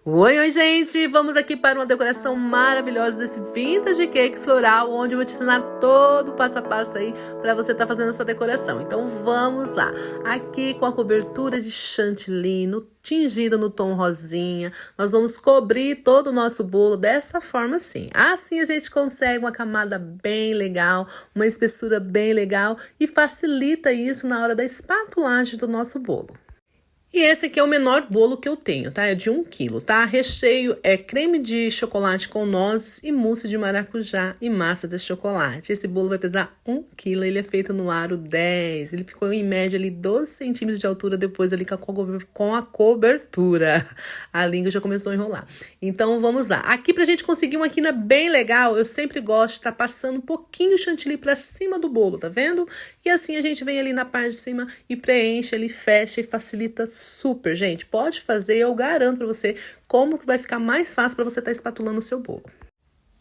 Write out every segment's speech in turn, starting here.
Oi, gente! Vamos aqui para uma decoração maravilhosa desse vintage cake floral, onde eu vou te ensinar todo o passo a passo aí para você estar fazendo essa decoração. Então vamos lá! Aqui com a cobertura de chantilly, tingido no tom rosinha, nós vamos cobrir todo o nosso bolo dessa forma assim. Assim a gente consegue uma camada bem legal, uma espessura bem legal e facilita isso na hora da espatulagem do nosso bolo. E esse aqui é o menor bolo que eu tenho, tá? É de 1 quilo, tá? Recheio é creme de chocolate com nozes e mousse de maracujá e massa de chocolate. Esse bolo vai pesar 1 quilo, ele é feito no aro 10. Ele ficou em média ali 12 centímetros de altura depois ali com a cobertura. A língua já começou a enrolar. Então vamos lá. Aqui pra gente conseguir uma quina bem legal, eu sempre gosto de estar passando um pouquinho de chantilly pra cima do bolo, tá vendo? E assim a gente vem ali na parte de cima e preenche, ele fecha e facilita super, gente. Pode fazer, eu garanto pra você como que vai ficar mais fácil pra você estar espatulando o seu bolo.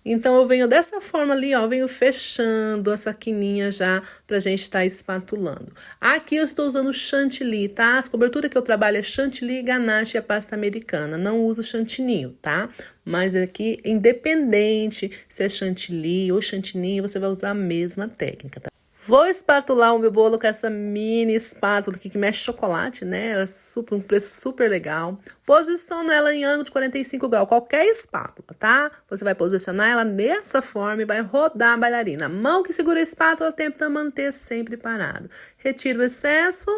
Então, eu venho dessa forma ali, ó, venho fechando essa quininha já pra gente estar espatulando. Aqui eu estou usando chantilly, tá? As coberturas que eu trabalho é chantilly, ganache e a pasta americana. Não uso chantininho, tá? Mas aqui, independente se é chantilly ou chantininho, você vai usar a mesma técnica, tá? Vou espatular o meu bolo com essa mini espátula aqui que mexe chocolate, né? Ela é um preço super legal. Posiciono ela em ângulo de 45 graus, qualquer espátula, tá? Você vai posicionar ela dessa forma e vai rodar a bailarina. A mão que segura a espátula tenta manter sempre parado. Retiro o excesso.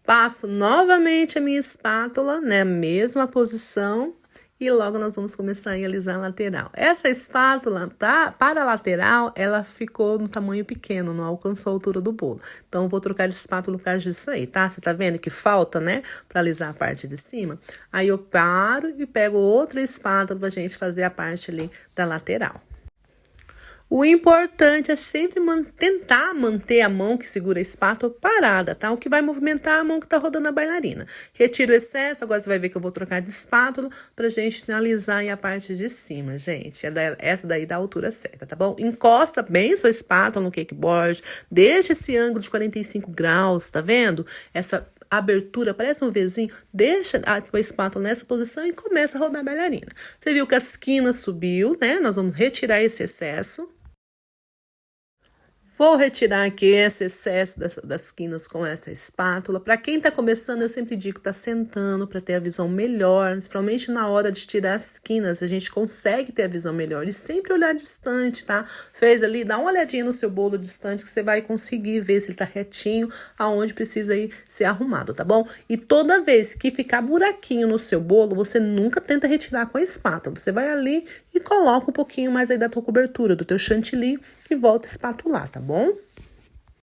Passo novamente a minha espátula, né? Mesma posição. E logo nós vamos começar a alisar a lateral. Essa espátula, tá? Para a lateral, ela ficou no tamanho pequeno, não alcançou a altura do bolo. Então, eu vou trocar de espátula por causa disso aí, tá? Você tá vendo que falta, né? Para alisar a parte de cima. Aí, eu paro e pego outra espátula pra gente fazer a parte ali da lateral. O importante é sempre tentar manter a mão que segura a espátula parada, tá? O que vai movimentar a mão que tá rodando a bailarina. Retiro o excesso, agora você vai ver que eu vou trocar de espátula pra gente finalizar aí a parte de cima, gente. Essa daí da altura certa, tá bom? Encosta bem sua espátula no cakeboard, deixa esse ângulo de 45 graus, tá vendo? Essa abertura, parece um Vzinho, deixa a espátula nessa posição e começa a rodar a bailarina. Você viu que a esquina subiu, né? Nós vamos retirar esse excesso. Vou retirar aqui esse excesso das quinas com essa espátula. Para quem tá começando, eu sempre digo que tá sentando para ter a visão melhor, principalmente na hora de tirar as quinas, a gente consegue ter a visão melhor. E sempre olhar distante, tá? Fez ali, dá uma olhadinha no seu bolo distante que você vai conseguir ver se ele tá retinho, aonde precisa ir ser arrumado, tá bom? E toda vez que ficar buraquinho no seu bolo, você nunca tenta retirar com a espátula. Você vai ali e coloca um pouquinho mais aí da tua cobertura, do teu chantilly e volta a espatular, tá bom?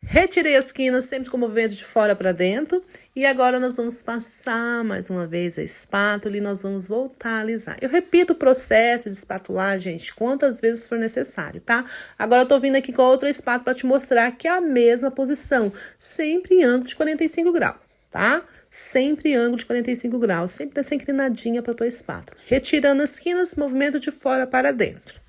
Retirei as quinas sempre com o movimento de fora para dentro. E agora nós vamos passar mais uma vez a espátula e nós vamos voltar a alisar. Eu repito o processo de espatular, gente, quantas vezes for necessário, tá? Agora eu tô vindo aqui com outra espátula para te mostrar que é a mesma posição, sempre em ângulo de 45 graus, tá? Sempre em ângulo de 45 graus, sempre dessa inclinadinha para tua espátula. Retirando as quinas, movimento de fora para dentro.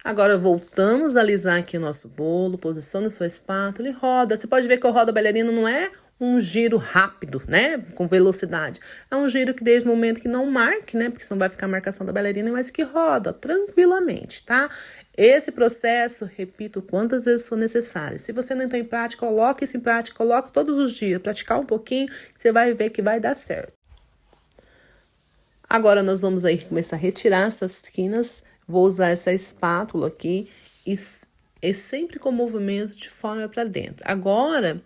Agora, voltamos a alisar aqui o nosso bolo, posiciona a sua espátula e roda. Você pode ver que eu rodo a bailarina não é um giro rápido, né? Com velocidade. É um giro que desde o momento que não marque, né? Porque senão vai ficar a marcação da bailarina, mas que roda tranquilamente, tá? Esse processo, repito quantas vezes for necessário. Se você não tem prática, coloque isso em prática, coloque todos os dias. Praticar um pouquinho, você vai ver que vai dar certo. Agora, nós vamos aí começar a retirar essas quinas. Vou usar essa espátula aqui e sempre com movimento de fora para dentro. Agora,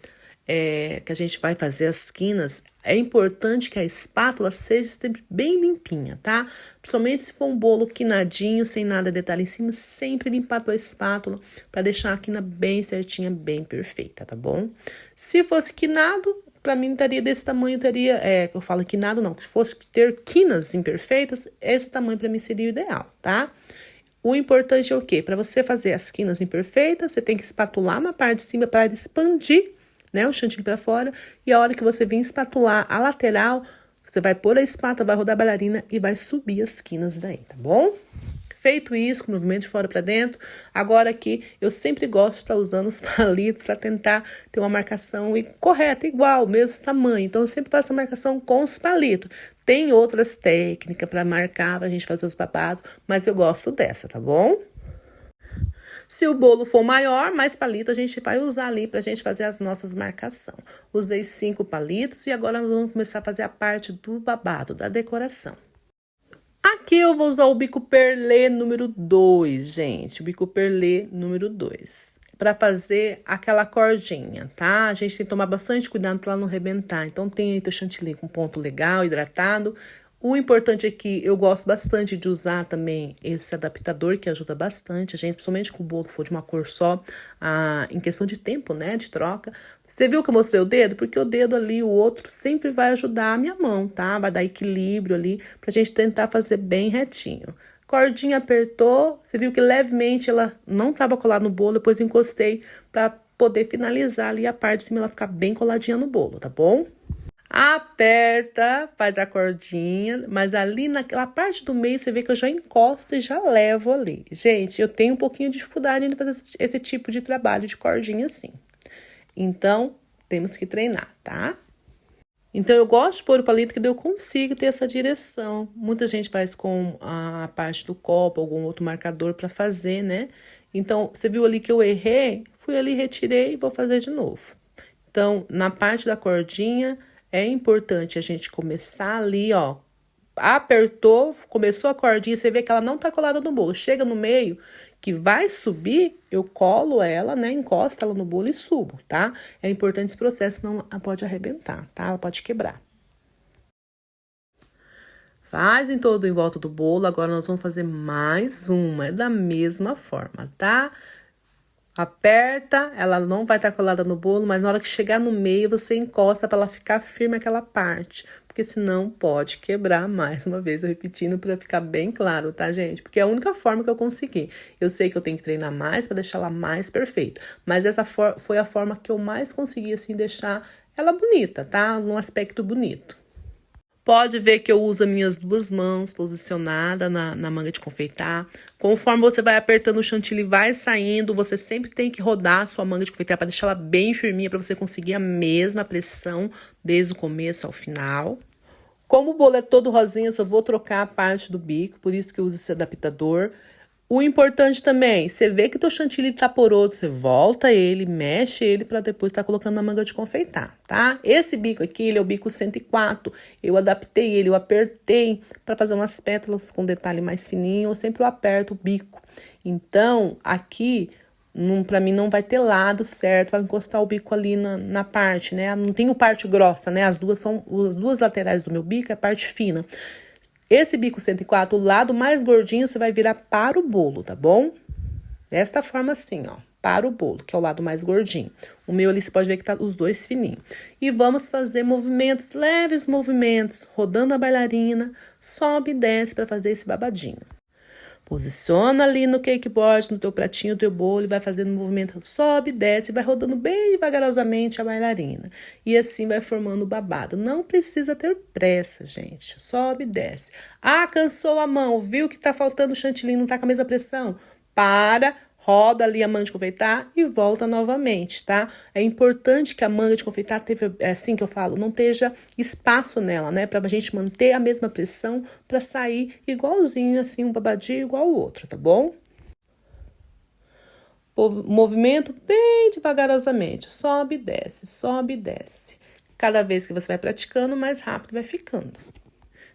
que a gente vai fazer as quinas, é importante que a espátula seja sempre bem limpinha, tá? Principalmente se for um bolo quinadinho, sem nada de detalhe em cima, sempre limpar a tua espátula para deixar a quina bem certinha, bem perfeita, tá bom? Se fosse quinado, para mim estaria desse tamanho, que eu falo quinado não, se fosse ter quinas imperfeitas, esse tamanho para mim seria o ideal, tá? O importante é o quê? Para você fazer as quinas imperfeitas, você tem que espatular na parte de cima para expandir, né, o chantilly para fora, e a hora que você vir espatular a lateral, você vai pôr a espátula, vai rodar a bailarina e vai subir as quinas daí, tá bom? feito isso, com o movimento de fora para dentro, agora aqui eu sempre gosto de estar usando os palitos para tentar ter uma marcação correta, igual, mesmo tamanho. Então, eu sempre faço a marcação com os palitos. Tem outras técnicas para marcar, pra gente fazer os babados, mas eu gosto dessa, tá bom? Se o bolo for maior, mais palito a gente vai usar ali pra gente fazer as nossas marcações. Usei 5 palitos e agora nós vamos começar a fazer a parte do babado, da decoração. Aqui eu vou usar o bico perlê número 2, gente. O bico perlê número 2. Para fazer aquela cordinha, tá? A gente tem que tomar bastante cuidado para ela não arrebentar. Então, tem aí teu chantilly com ponto legal, hidratado. O importante é que eu gosto bastante de usar também esse adaptador, que ajuda bastante. A gente, principalmente com o bolo for de uma cor só, em questão de tempo, né, de troca. Você viu que eu mostrei o dedo? Porque o dedo ali, o outro, sempre vai ajudar a minha mão, tá? Vai dar equilíbrio ali, pra gente tentar fazer bem retinho. Cordinha apertou, você viu que levemente ela não estava colada no bolo, depois eu encostei para poder finalizar ali a parte de cima, ela ficar bem coladinha no bolo, tá bom? Aperta, faz a cordinha, mas ali naquela parte do meio você vê que eu já encosto e já levo ali. Gente, eu tenho um pouquinho de dificuldade em fazer esse tipo de trabalho de cordinha assim. Então, temos que treinar, tá? Então, eu gosto de pôr o palito que daí eu consigo ter essa direção. Muita gente faz com a parte do copo, algum outro marcador para fazer, né? Então, você viu ali que eu errei, fui ali, retirei e vou fazer de novo. Então, na parte da cordinha, é importante a gente começar ali, ó. Apertou, começou a cordinha, você vê que ela não tá colada no bolo. Chega no meio, que vai subir, eu colo ela, né? Encosto ela no bolo e subo, tá? É importante esse processo, senão ela pode arrebentar, tá? Ela pode quebrar. Faz em todo em volta do bolo, agora nós vamos fazer mais uma, é da mesma forma, tá? Aperta, ela não vai estar colada no bolo, mas na hora que chegar no meio, você encosta para ela ficar firme aquela parte. Porque senão pode quebrar, mais uma vez, eu repetindo para ficar bem claro, tá, gente? Porque é a única forma que eu consegui. Eu sei que eu tenho que treinar mais para deixar ela mais perfeita. Mas essa foi a forma que eu mais consegui, assim, deixar ela bonita, tá? Num aspecto bonito. Pode ver que eu uso as minhas duas mãos posicionadas na manga de confeitar. Conforme você vai apertando o chantilly, vai saindo, você sempre tem que rodar a sua manga de confeitar para deixar ela bem firminha, para você conseguir a mesma pressão desde o começo ao final. Como o bolo é todo rosinha, eu só vou trocar a parte do bico, por isso que eu uso esse adaptador. O importante também, você vê que o teu chantilly tá poroso, você volta ele, mexe ele para depois estar colocando na manga de confeitar, tá? Esse bico aqui, ele é o bico 104. Eu adaptei ele, eu apertei para fazer umas pétalas com detalhe mais fininho, eu sempre aperto o bico. Então, aqui, para mim não vai ter lado certo, vai encostar o bico ali na parte, né? Não tem parte grossa, né? As duas laterais do meu bico é a parte fina. Esse bico 104, o lado mais gordinho, você vai virar para o bolo, tá bom? Desta forma assim, ó, para o bolo, que é o lado mais gordinho. O meu ali, você pode ver que tá os dois fininhos. E vamos fazer movimentos, leves movimentos, rodando a bailarina, sobe e desce para fazer esse babadinho. Posiciona ali no cake board, no teu pratinho, no teu bolo, e vai fazendo um movimento, sobe, desce, vai rodando bem devagarosamente a bailarina. E assim vai formando o babado. Não precisa ter pressa, gente. Sobe, desce. Ah, cansou a mão, viu que tá faltando chantilly, não tá com a mesma pressão? Para, roda ali a manga de confeitar e volta novamente, tá? É importante que a manga de confeitar, é assim que eu falo, não esteja espaço nela, né? Pra gente manter a mesma pressão pra sair igualzinho, assim, um babadinho igual o outro, tá bom? Movimento bem devagarosamente, sobe e desce, sobe e desce. Cada vez que você vai praticando, mais rápido vai ficando.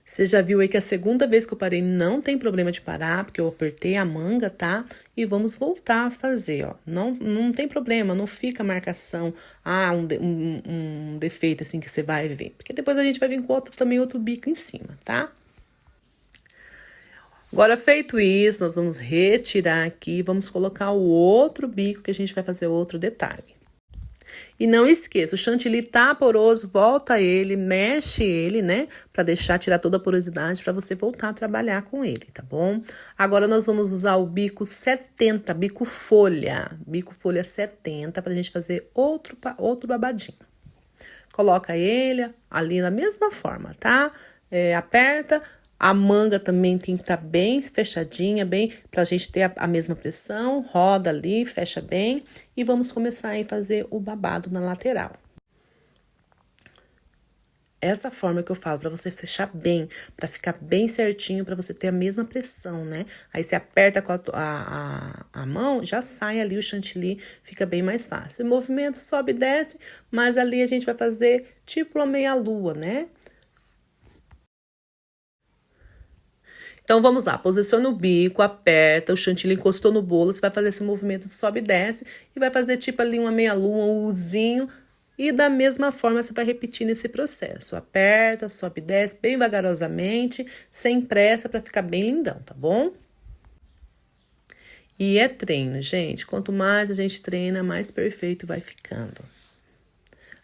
Você já viu aí que a segunda vez que eu parei não tem problema de parar, porque eu apertei a manga, tá? E vamos voltar a fazer, ó. Não tem problema, não fica marcação, um defeito assim que você vai ver. Porque depois a gente vai vir com outro bico em cima, tá? Agora, feito isso, nós vamos retirar aqui, vamos colocar o outro bico que a gente vai fazer outro detalhe. E não esqueça, o chantilly tá poroso, volta ele, mexe ele, né? Pra tirar toda a porosidade, pra você voltar a trabalhar com ele, tá bom? Agora, nós vamos usar o bico 70, bico folha 70, pra gente fazer outro babadinho. Coloca ele ali na mesma forma, tá? Aperta, A manga também tem que estar bem fechadinha, bem, pra gente ter a mesma pressão. Roda ali, fecha bem. E vamos começar a fazer o babado na lateral. Essa forma que eu falo, pra você fechar bem, pra ficar bem certinho, pra você ter a mesma pressão, né? Aí você aperta com a mão, já sai ali o chantilly, fica bem mais fácil. O movimento sobe e desce, mas ali a gente vai fazer tipo uma meia-lua, né? Então, vamos lá, posiciona o bico, aperta, o chantilly encostou no bolo, você vai fazer esse movimento de sobe e desce, e vai fazer tipo ali uma meia-lua, um Uzinho, e da mesma forma você vai repetir nesse processo. Aperta, sobe e desce, bem vagarosamente, sem pressa, para ficar bem lindão, tá bom? E é treino, gente, quanto mais a gente treina, mais perfeito vai ficando.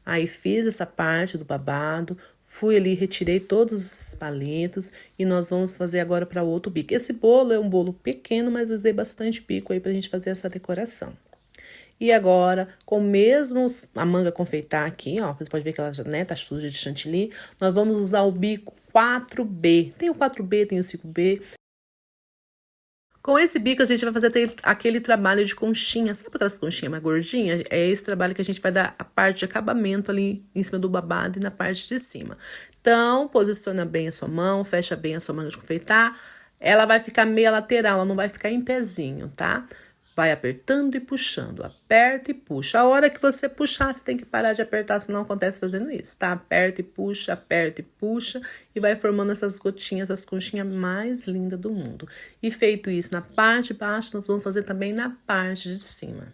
Aí, fiz essa parte do babado, fui ali, retirei todos os palitos e nós vamos fazer agora para o outro bico. Esse bolo é um bolo pequeno, mas usei bastante bico aí pra gente fazer essa decoração. E agora, com mesmo a manga confeitar aqui, ó, você pode ver que ela já, né, tá suja de chantilly, nós vamos usar o bico 4B. Tem o 4B, tem o 5B. Com esse bico, a gente vai fazer aquele trabalho de conchinha. Sabe aquelas conchinhas mais gordinhas? É esse trabalho que a gente vai dar a parte de acabamento ali em cima do babado e na parte de cima. Então, posiciona bem a sua mão, fecha bem a sua manga de confeitar. Ela vai ficar meia lateral, ela não vai ficar em pezinho, tá? Vai apertando e puxando, aperta e puxa. A hora que você puxar, você tem que parar de apertar, senão acontece fazendo isso, tá? Aperta e puxa, e vai formando essas gotinhas, as conchinhas mais lindas do mundo. E feito isso na parte de baixo, nós vamos fazer também na parte de cima.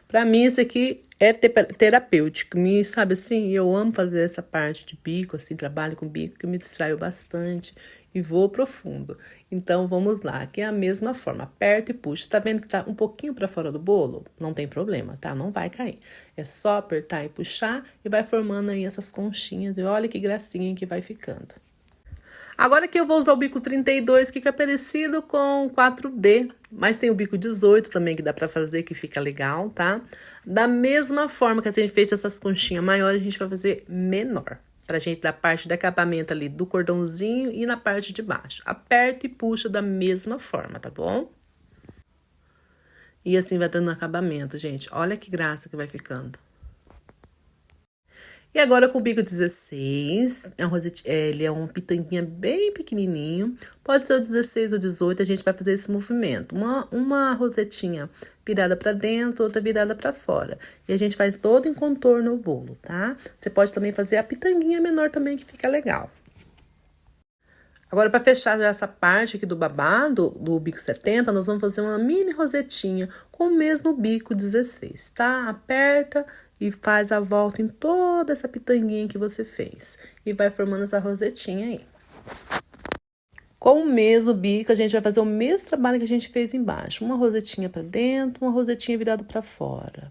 Pra mim, isso aqui é terapêutico, sabe assim? Eu amo fazer essa parte de bico, assim, trabalho com bico, que me distraio bastante e vou profundo. Então, vamos lá, aqui é a mesma forma, aperta e puxa. Tá vendo que tá um pouquinho pra fora do bolo? Não tem problema, tá? Não vai cair. É só apertar e puxar e vai formando aí essas conchinhas. E olha que gracinha que vai ficando. Agora que eu vou usar o bico 32, que é parecido com o 4D, mas tem o bico 18 também que dá pra fazer, que fica legal, tá? Da mesma forma que a gente fez essas conchinhas maiores, a gente vai fazer menor. Pra gente dar parte do acabamento ali do cordãozinho e na parte de baixo. Aperta e puxa da mesma forma, tá bom? E assim vai dando acabamento, gente. Olha que graça que vai ficando. E agora com o bico 16, ele é um pitanguinha bem pequenininho, pode ser o 16 ou 18, a gente vai fazer esse movimento. Uma rosetinha virada pra dentro, outra virada pra fora. E a gente faz todo em contorno o bolo, tá? Você pode também fazer a pitanguinha menor também, que fica legal. Agora, para fechar já essa parte aqui do babado, do bico 70, nós vamos fazer uma mini rosetinha com o mesmo bico 16, tá? Aperta e faz a volta em toda essa pitanguinha que você fez. E vai formando essa rosetinha aí. Com o mesmo bico, a gente vai fazer o mesmo trabalho que a gente fez embaixo. Uma rosetinha para dentro, uma rosetinha virada para fora.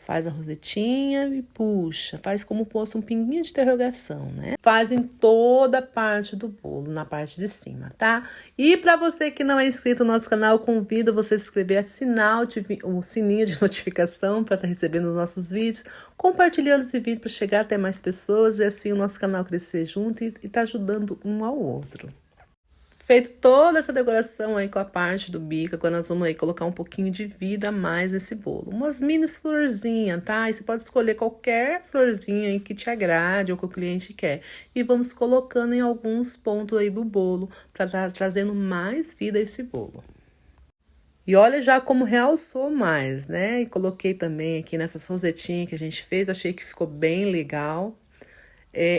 Faz a rosetinha e puxa. Faz como fosse um pinguinho de interrogação, né? Faz em toda a parte do bolo, na parte de cima, tá? E para você que não é inscrito no nosso canal, eu convido você a se inscrever, assinar o sininho de notificação para estar recebendo os nossos vídeos, compartilhando esse vídeo para chegar até mais pessoas e assim o nosso canal crescer junto e tá ajudando um ao outro. Feito toda essa decoração aí com a parte do bico, agora nós vamos aí colocar um pouquinho de vida a mais nesse bolo. Umas mini florzinhas, tá? E você pode escolher qualquer florzinha aí que te agrade ou que o cliente quer. E vamos colocando em alguns pontos aí do bolo para estar trazendo mais vida a esse bolo. E olha já como realçou mais, né? E coloquei também aqui nessas rosetinhas que a gente fez, achei que ficou bem legal.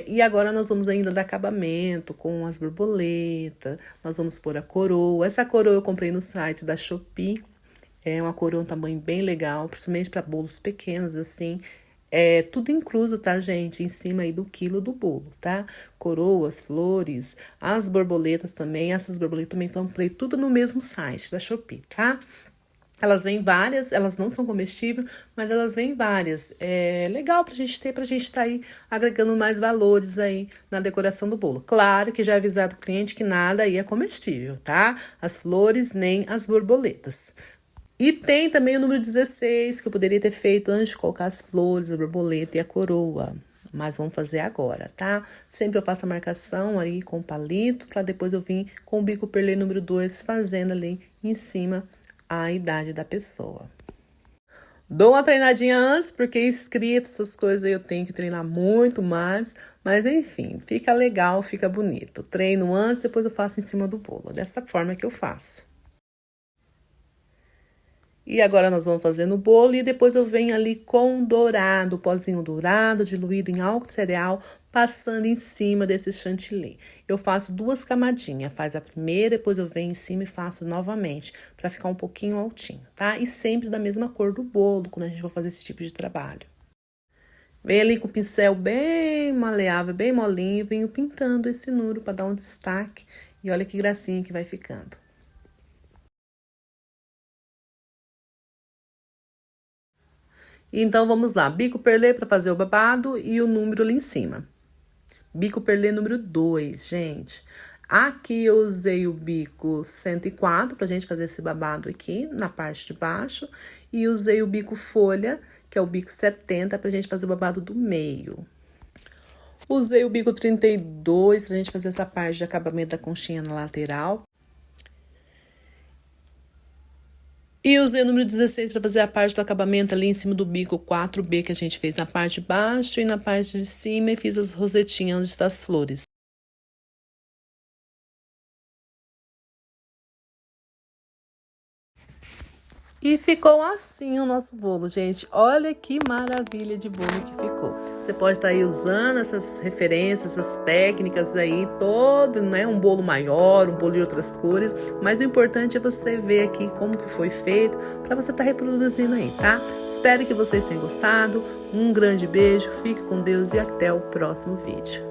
E agora nós vamos ainda dar acabamento com as borboletas, nós vamos pôr a coroa. Essa coroa eu comprei no site da Shopee, é uma coroa um tamanho bem legal, principalmente para bolos pequenos assim. É tudo incluso, tá, gente? Em cima aí do quilo do bolo, tá? Coroas, flores, as borboletas também. Essas borboletas também comprei tudo no mesmo site da Shopee, tá? Elas vêm várias, elas não são comestíveis, mas elas vêm várias. É legal pra gente estar aí agregando mais valores aí na decoração do bolo. Claro que já avisado o cliente que nada aí é comestível, tá? As flores nem as borboletas. E tem também o número 16, que eu poderia ter feito antes de colocar as flores, a borboleta e a coroa. mas vamos fazer agora, tá? Sempre eu faço a marcação aí com o palito, para depois eu vir com o bico perlê número 2, fazendo ali em cima a idade da pessoa. Dou uma treinadinha antes, porque escrito, essas coisas eu tenho que treinar muito mais, mas enfim, fica legal, fica bonito. Treino antes, depois eu faço em cima do bolo, dessa forma que eu faço. E agora nós vamos fazer no bolo e depois eu venho ali com dourado, pozinho dourado, diluído em álcool cereal, passando em cima desse chantilly. Eu faço 2 camadinhas, faz a primeira, depois eu venho em cima e faço novamente, para ficar um pouquinho altinho, tá? E sempre da mesma cor do bolo, quando a gente for fazer esse tipo de trabalho. Venho ali com o pincel bem maleável, bem molinho, venho pintando esse número para dar um destaque. E olha que gracinha que vai ficando. Então, vamos lá. Bico perlê para fazer o babado e o número ali em cima. Bico perlê número 2, gente. Aqui eu usei o bico 104 pra gente fazer esse babado aqui na parte de baixo. E usei o bico folha, que é o bico 70, pra gente fazer o babado do meio. Usei o bico 32 pra gente fazer essa parte de acabamento da conchinha na lateral. E usei o número 16 para fazer a parte do acabamento ali em cima do bico 4B que a gente fez na parte de baixo e na parte de cima e fiz as rosetinhas onde estão as flores. E ficou assim o nosso bolo, gente. Olha que maravilha de bolo que ficou. Você pode estar aí usando essas referências, essas técnicas aí, todo, né? Um bolo maior, um bolo de outras cores. Mas o importante é você ver aqui como que foi feito, para você estar reproduzindo aí, tá? Espero que vocês tenham gostado. Um grande beijo, fique com Deus e até o próximo vídeo.